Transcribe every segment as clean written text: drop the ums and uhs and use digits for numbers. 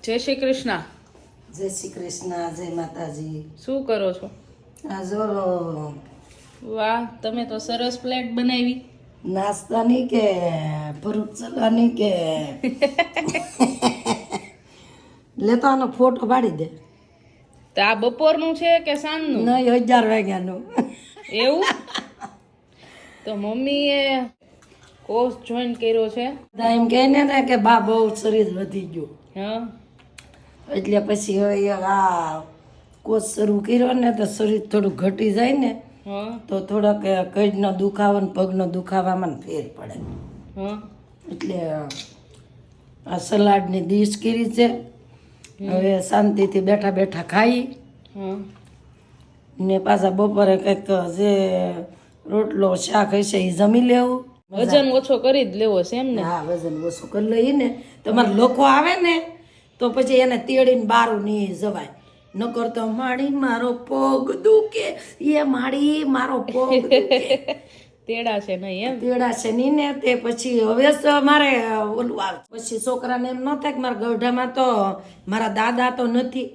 જય શ્રી કૃષ્ણ. જય શ્રી કૃષ્ણ, જય માતાજી. શું કરો છો? આ જો વાહ, તમે તો સરસ પ્લેટ બનાવી. નાસ્તાની કે ફ્રૂટ સલાડની કે લેતો આનો ફોટો પાડી દે. તો આ બપોરનું છે કે સાંજનું? નહીં, 11 વાગ્યાનું. એવું? તો મમ્મીએ કોર્સ જોઈન કર્યો છે. એમ કહે ને કે બા બહુ શરીર વધી ગયું, હા. એટલે પછી હવે આ કોર્સ શરૂ કર્યો ને તો શરીર થોડું ઘટી જાય ને હા. તો થોડોક કઈનો દુખાવો ને પગનો દુખાવામાં ફેર પડે. હા. એટલે આ સલાડની ડીશ કરી છે. હવે શાંતિથી બેઠા બેઠા ખાઈ હા. ને પાછા બપોરે કંઈક જે રોટલો શાક હશે એ જમી લેવું. વજન ઓછો કરી જ લેવો છે એમ ને? હા, વજન ઓછું કરી લઈએ ને. તમારે લોકો આવે ને તો પછી એને તેડીને બારું નહીં જવાય. નકર તો માડી મારો પગ દુખે, એ માડી મારો પગ દુખે. તેડા છે નહીં એમ? તેડા છે નહીં ને તે પછી હવે જ મારે ઓલું આવે. પછી છોકરાને એમ ન થાય કે મારા ગઢામાં તો મારા દાદા તો નથી,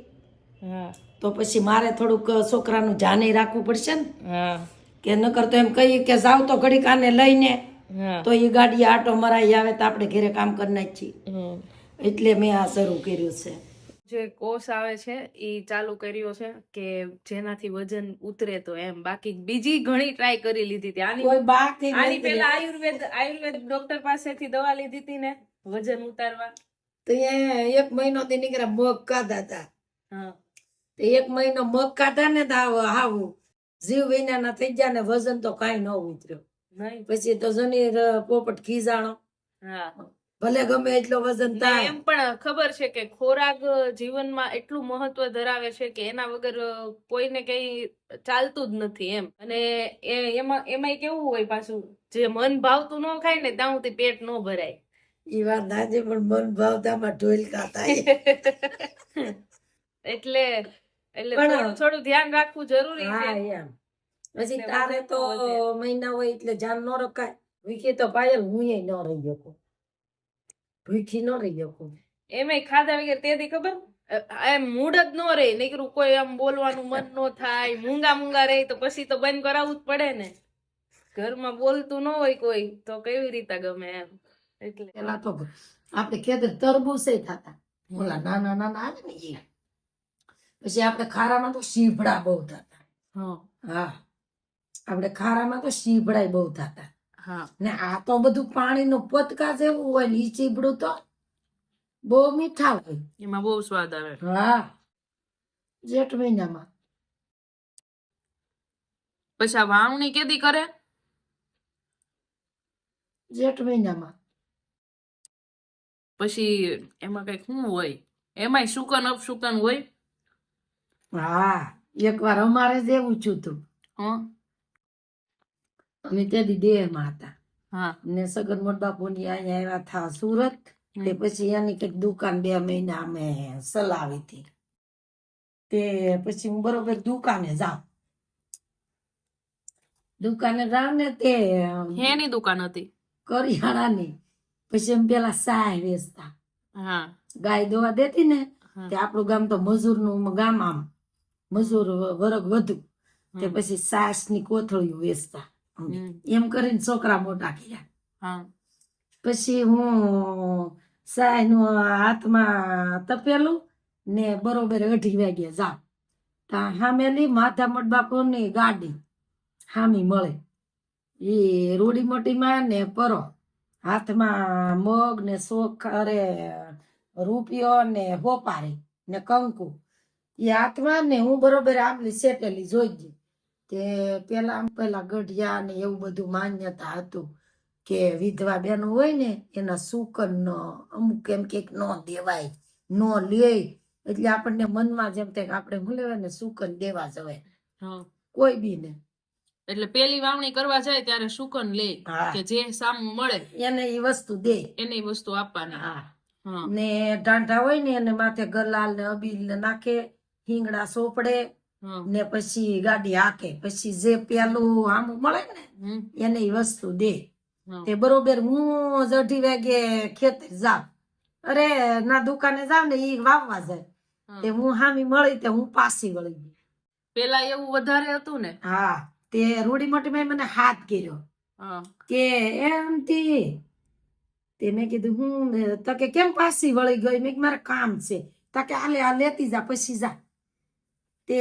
હા. તો પછી મારે થોડુંક છોકરાનું ધ્યાન રાખવું પડશે ને. હા. કે નકર તો એમ કહીએ કે જાવ તો ઘડીક આને લઈને, હા. તો એ ગાડી આટો મરાઈ આવે તો આપણે ઘરે કામ કરી નાખીએ. હમ. એટલે મેં આ શરૂ કર્યું છે. જે કોર્સ આવે છે એ ચાલુ કર્યો છે કે જેનાથી વજન ઉતરે તો એમ. બાકી બીજી ઘણી ટ્રાય કરી લીધી હતી. કોઈ બાકી આની પહેલા આયુર્વેદ ડોક્ટર પાસેથી દવા લીધી હતી ને વજન ઉતારવા. તો એ 1 મહિનો થી નીકળ્યા મગ ખાધા હતા. હા. તો 1 મહિનો મગ ખાધા ને તો આવું જીવ વિનાના થઈ ગયા ને વજન તો કાંઈ ન ઉતર્યો. નહીં. પછી તો જનીર પોપટ ખીજાણો. હા. ભલે ગમે એટલો વજન ને થાય. એમ પણ ખબર છે કે ખોરાક જીવનમાં એટલું મહત્વ ધરાવે છે કે એના વગર કોઈને કઈ ચાલતું જ નથી એમ. અને એમાંય કેવું હોય પાછું, જે મન ભાવતું ન ખાય ને ત્યાં સુધી પેટ ન ભરાય. ઈ વાત નાજે પણ મન ભાવતામાં ઢોલકા થાય. એટલે થોડું ધ્યાન રાખવું જરૂરી છે. હા એમ. પછી તારે તો મહિના હોય એટલે જાન ન રખાય. વિખી તો પાયલ હું ન રહી શકું, ભૂખી ન રહી શકું. એમાંય ખાધા વગર તેથી ખબર એમ મૂડ જ ન રહે. નીકળું કોઈ આમ બોલવાનું મન ન થાય, મૂંગા રહે તો પછી તો બંધ કરાવવું જ પડે ને. ઘરમાં બોલતું ન હોય કોઈ તો કેવી રીતે ગમે એમ. એટલે પેલા તો આપણે ખેતર તરબૂચ થતા, ઓલા નાના નાના આવે ને એ. પછી આપણે ખારામાં તો શીભડા બહુ થતા. હા, આપણે ખારામાં તો શીભડા બહુ થતા. હા. ને આ તો બધું પાણીનું પતકા જેવું હોય ને, ઈ ચીબડું તો બહુ મીઠા હોય. એમાં બહુ સ્વાદ આવે. હા, જેઠ મહિનામાં. પછી આ વાવણી કેદી કરે? જેઠ મહિનામાં. પછી એમાં કઈક શું હોય? એમાંય શુકન અપશુકન હોય? હા, એકવાર અમારે જ એવું થયું હતું. અમે તેથી દેહમાં હતા. હા. ને સગન મોટ બાપુની અહીંયા આવ્યા હતા સુરત. તે પછી એની કઈક દુકાન 2 મહિના અમે ચલાવી હતી. તે પછી હું બરોબર દુકાને જાઉં ને તે હેની દુકાન હતી? કરિયાણાની. પછી એમ પેલા સાય વેચતા. હા. ગાય દોવા દેતી ને તે આપણું ગામ તો મજૂરનું ગામ, આમ મજૂર વર્ગ વધુ. તે પછી સાસની કોથળીઓ વેચતા. એમ કરીને છોકરા મોટા કર્યા. પછી હું સાયનું હાથમાં તપેલું ને બરોબર 2:30 વાગે જાઉં. ત્યાં હામેલી માથામઢ બાપુની ગાડી હામી મળે. એ રૂડી મોટીમાં ને પરો હાથમાં મગ ને રૂપિયો ને હોપારી ને કંકુ એ હાથમાં ને હું બરોબર આમલી સેટેલી જોઈ ગઈ. તે પેલા ગઢિયા ને એવું બધું માન્યતા હતું કે વિધવા બેન હોય ને એના શુકન અમુક એમ કે ન દેવાય, ન લે. એટલે આપણને મનમાં જેમ થાય કે આપણે શું લેવાય ને શુકન દેવા જવાય કોઈ બી ને. એટલે પેલી વાવણી કરવા જાય ત્યારે શુકન લે કે જે સામું મળે એને એ વસ્તુ દે, એને વસ્તુ આપવાની. હા. ને ટાંટા હોય ને એને માથે ગલાલ ને અબીલ ને નાખે, હિંગડા સોપડે ને પછી ગાડી હાકે. પછી જે પેલું આમ મળે ને એને એ વસ્તુ દે. તે બરોબર હું 2:30 વાગે ખેતર જાઉં અરે ના દુકાને જાવ ને ઈ વાવવા જાય તે હું હામી મળી તે હું પાછી વળી ગઈ. પેલા એવું વધારે હતું ને. હા તે રૂડી મોટી મેં મને હાથ કર્યો હા. કે એમ તે મેં કીધું હું તો કે કેમ પાછી વળી ગઈ મેં કીધું મારે કામ છે તો કે આલે આ લેતી જા પછી જા તે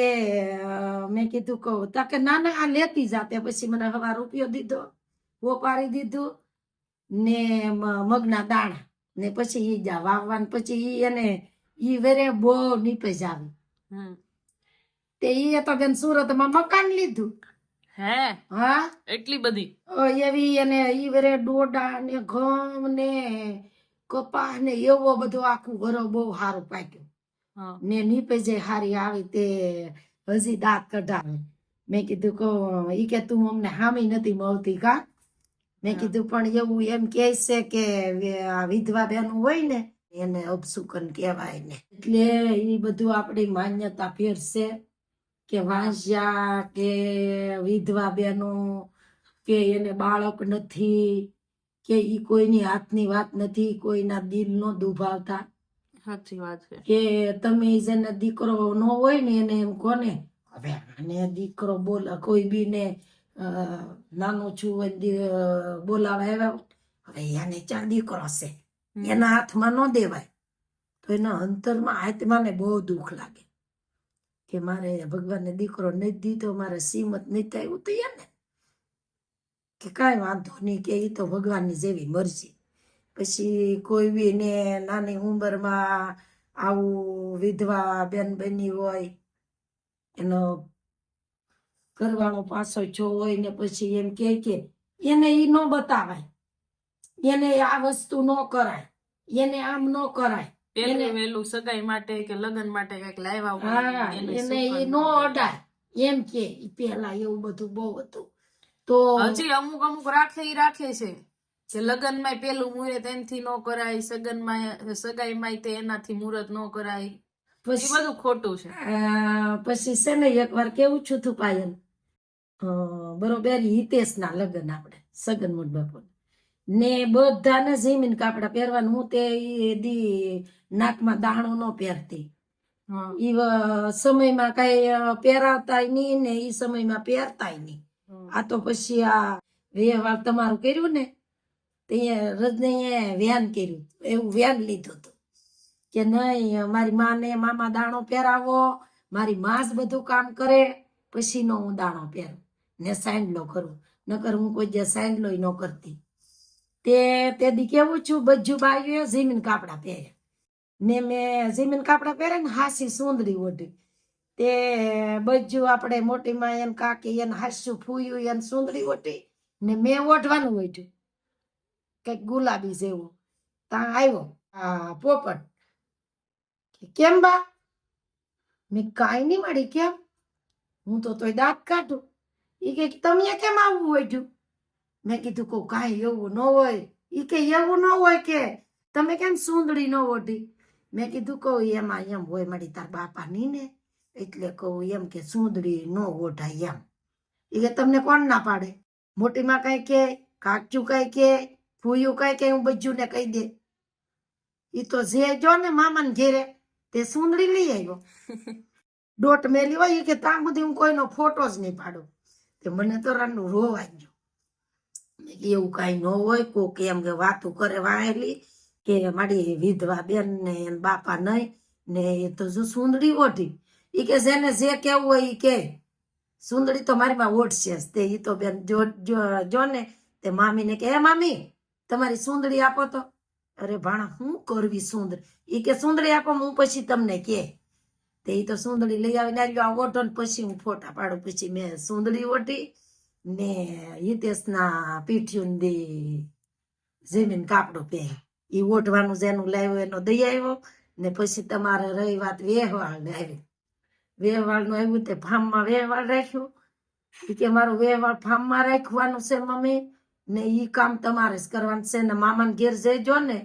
મેં કીધું કહું તો કે ના ના આ લેતી જા તે પછી મને હવા રૂપિયો દીધો વોપારી દીધું ને મગના દાણા ને પછી ઈ જા વાવવાનું પછી ઈ એને ઈ વેરે બહુ નીપજ આવી તે ઈ તો બેન સુરતમાં મકાન લીધું. હે હા એટલી બધી એવી અને ઈ વેરે ડોડા ને ઘઉં ને કપા ને એવો બધો આખું ઘરો બહુ સારું પાક્યું ને નીપજે હારી આવી તે હજી દાંત કઢાવે. મેં કીધું કહો ઈ કે તું અમને હામી નથી મળતી કા મેં કીધું પણ એવું એમ કે છે કે વિધવા બેન હોય ને એને અપસુકન કહેવાય ને એટલે ઈ બધું આપણી માન્યતા ફેરશે કે વાંસ્યા કે વિધવા બેનો કે એને બાળક નથી કે ઈ કોઈની હાથની વાત નથી કોઈના દિલ નો દુભાવતા. સાચી વાત છે કે તમે જેને દીકરો ન હોય ને એને એમ કોને હવે આને દીકરો બોલ કોઈ બી ને નાનો છું બોલાવા આવ્યા હવે એને ચાર દીકરો છે એના હાથમાં ન દેવાય તો એના અંતરમાં આત્માને બહુ દુઃખ લાગે કે મારે ભગવાનને દીકરો નથી દીધો મારે સીમત નથી આવ્યું તો એને કે કાંઈ વાંધો નહીં કે એ તો ભગવાનની જેવી મરજી. પછી કોઈ બી ને નાની ઉંમરમાં આવું વિધવા બેન બની હોય એનો ઘરવાળો પાછો છો હોય ને પછી એમ કે એને ઈ ન બતાવાય એને આ વસ્તુ ન કરાય એને આમ ન કરાય એને વેલું સગાઈ માટે કે લગ્ન માટે કઈક લાવ્યા હા એને ઈ ન અડાય એમ કે પેલા એવું બધું બહુ હતું. તો હજી અમુક અમુક રાખે છે કે લગ્નમાં પેલું મુહૂર્ત એનથી ન કરાય સગાઈમાં તે એનાથી મુહૂર્ત ન કરાય એ બધું ખોટું છે. પછી છે ને એક વાર કેવું છું તું પાયલ બરોબર હિતેશ ના લગ્ન આપણે સગન મોટ બાપુ ને બધાને જમીન કાપડા પહેરવાનું હું તે દી નાકમાં દાણો ન પહેરતી ઈ સમયમાં કઈ પહેરાવતા નહીં ને ઈ સમયમાં પહેરતાય નહીં. આ તો પછી આ વ્યવહાર તમારું કર્યું ને તે રજનીએ વ્યાન કર્યું એવું વ્યાન લીધું હતું કે નહીં મારી માને મામા દાણો પહેરાવો મારી માં જ બધું કામ કરે પછી નો હું દાણો પહેરું ને સાંડલો કરું નકર હું કોઈ જે સાંડલો ન કરતી. તે દી કેવું છું બજ્જુ બાઈઓ જમીન કાપડા પહેરે ને મેં જમીન કાપડા પહેરે ને હાસી સુંદરી ઓઢી તે બજ્જુ આપણે મોટી માં એને કાકી એને હાસ્યું ફૂયું એને સુંદરી ઓઢી ને મેં ઓઢવાનું ઓઢ્યું કઈક ગુલાબી જેવું ત્યાં આવ્યો આ પોપટ કેમ બા મેં કાંઈ નહીં મળી કેમ હું તો તોય દાંત કાઢું એ કે તમે કેમ આવું ઓઢ્યું મેં કીધું કહું કાંઈ એવું ન હોય એ કે એવું ન હોય કે તમે કેમ સુંદડી ન ઓઢી મેં કીધું કહું એમાં એમ હોય મારી તાર બાપાની ને એટલે કહું એમ કે સુંદડી ન ઓઢાય એમ એ કે તમને કોણ ના પાડે મોટીમાં કઈ કે કાચું કઈ કે ફૂયું કઈ કે હું બજ્જુ ને કહી દે એ તો જે જો ને મામાને ઘેરે તે સુંદડી લઈ આવ્યો દોટ મેલી હોય એ કે ત્યાં સુધી હું કોઈનો ફોટો જ નહીં પાડું તે મને તો રાનું રોવાઈ ગયું. એવું કઈ ન હોય કોક એમ કે વાતું કરે વાયેલી કે મારી વિધવા બેન ને બાપા નહીં ને એ તો જો સુંદડી ઓઢી એ કે જેને જે કેવું હોય એ કે સુંદડી તો મારી માં ઓઢશે જ તે એ તો બેન જો ને તે મામીને કે એ મામી તમારી સુંદડી આપો તો અરે ભાણા શું કરવી સુંદરી એ કે સુંદડી આપો હું પછી તમને કે તે એ તો સુંદડી લઈ આવીને આવ્યો ઓઢો ને પછી હું ફોટા પાડું પછી મેં સુંદડી ઓઢી ને હિતેશના પીઠ્યું દે જમીન કાપડું પહેર એ ઓઢવાનું જેનું લાવ્યો એનો દઈ આવ્યો ને પછી તમારે રહી વાત વ્યવહાર ને આવી વ્યવહાર નું આવ્યું તે ફાર્મમાં વ્યવહાર રાખ્યું એ કે મારું વ્યવહાર ફાર્મમાં રાખવાનું છે મમ્મી ને ઈ કામ તમારે જ કરવાનું છે ને મામાને ઘેર જઈજો ને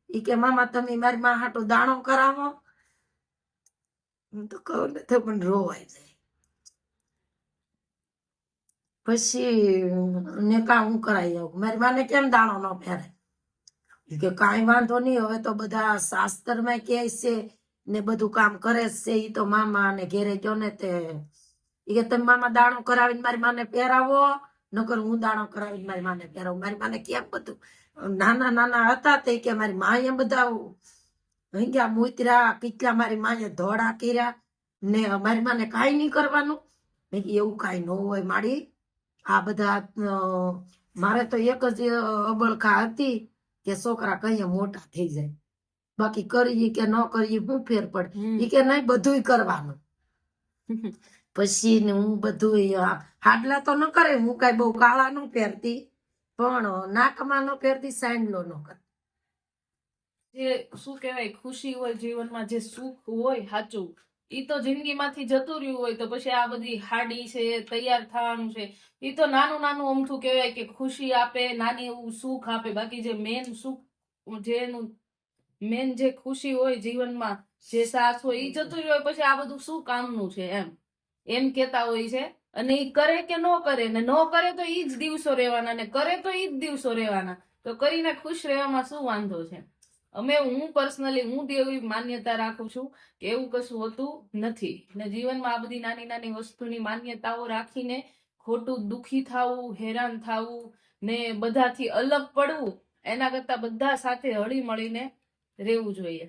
એ કે મામા તમે મારી માં હાટું દાણો કરાવો હું તો કહું ને તો પણ રોવાઈ જાય. પછી ને કા હું કરાવી આવું મારી માને કેમ દાણો ન પહેરે કે કાંઈ વાંધો નહીં, હવે તો બધા શાસ્ત્રમાં કહે છે ને બધું કામ કરે જ છે. ઈ તો મામા ને ઘેરે ગયો ને તે ઈ કે તમે મામા દાણો કરાવીને મારી માને પહેરાવો, નકર હું દાણો કરાવીને મારી માને પહેરાવું. મારી માને કેમ બધું નાના નાના હતા તે કે મારી માએ બધા હંગ્યા મૂતરા કેટલા મારી માએ ધોળા કર્યા ને મારી માને કાંઈ નહીં કરવાનું. મેં કીધું એવું કાંઈ ન હોય માડી, આ બધા મારે તો એક જ અબળખા હતી કે છોકરા કઈ મોટા થઈ જાય, બાકી કરીએ કે ન કરીએ શું ફેર પડે. ઈ કે નહીં બધુંય કરવાનું. પછી ને હું બધું હાડલા તો ન કરે, હું કઈ બહુ કાળા ન પહેરતી, પણ નાકમાં ન પહેરતી, સાંડલો ન કરતી. જે શું કહેવાય ખુશી હોય જીવનમાં, જે સુખ હોય સાચું, ઈ તો જિંદગીમાંથી જતું રહ્યું હોય તો પછી આ બધી હાડી છે, તૈયાર થવાનું છે, ઈ તો નાનું નાનું અમથું કહેવાય કે ખુશી આપે, નાની એવું સુખ આપે. બાકી જે મેન સુખ, જેનું મેન જે ખુશી હોય જીવનમાં, જે સાથ હોય ઈ જતું રહ્યું હોય પછી આ બધું શું કામનું છે એમ કેતા હોય છે. અને ઈ કરે કે ન કરે, ને ન કરે તો ઈ જ દિવસો રહેવાના, ને કરે તો ઈ જ દિવસો રહેવાના, તો કરીને ખુશ રહેવામાં શું વાંધો છે. હું પર્સનલી હું એવી માન્યતા રાખું છું કે એવું કશું હોતું નથી, ને જીવનમાં આ બધી નાની નાની વસ્તુની માન્યતાઓ રાખીને ખોટું દુખી થવું, હેરાન થવું ને બધાથી અલગ પડવું, એના કરતા બધા સાથે હળી મળીને રહેવું જોઈએ.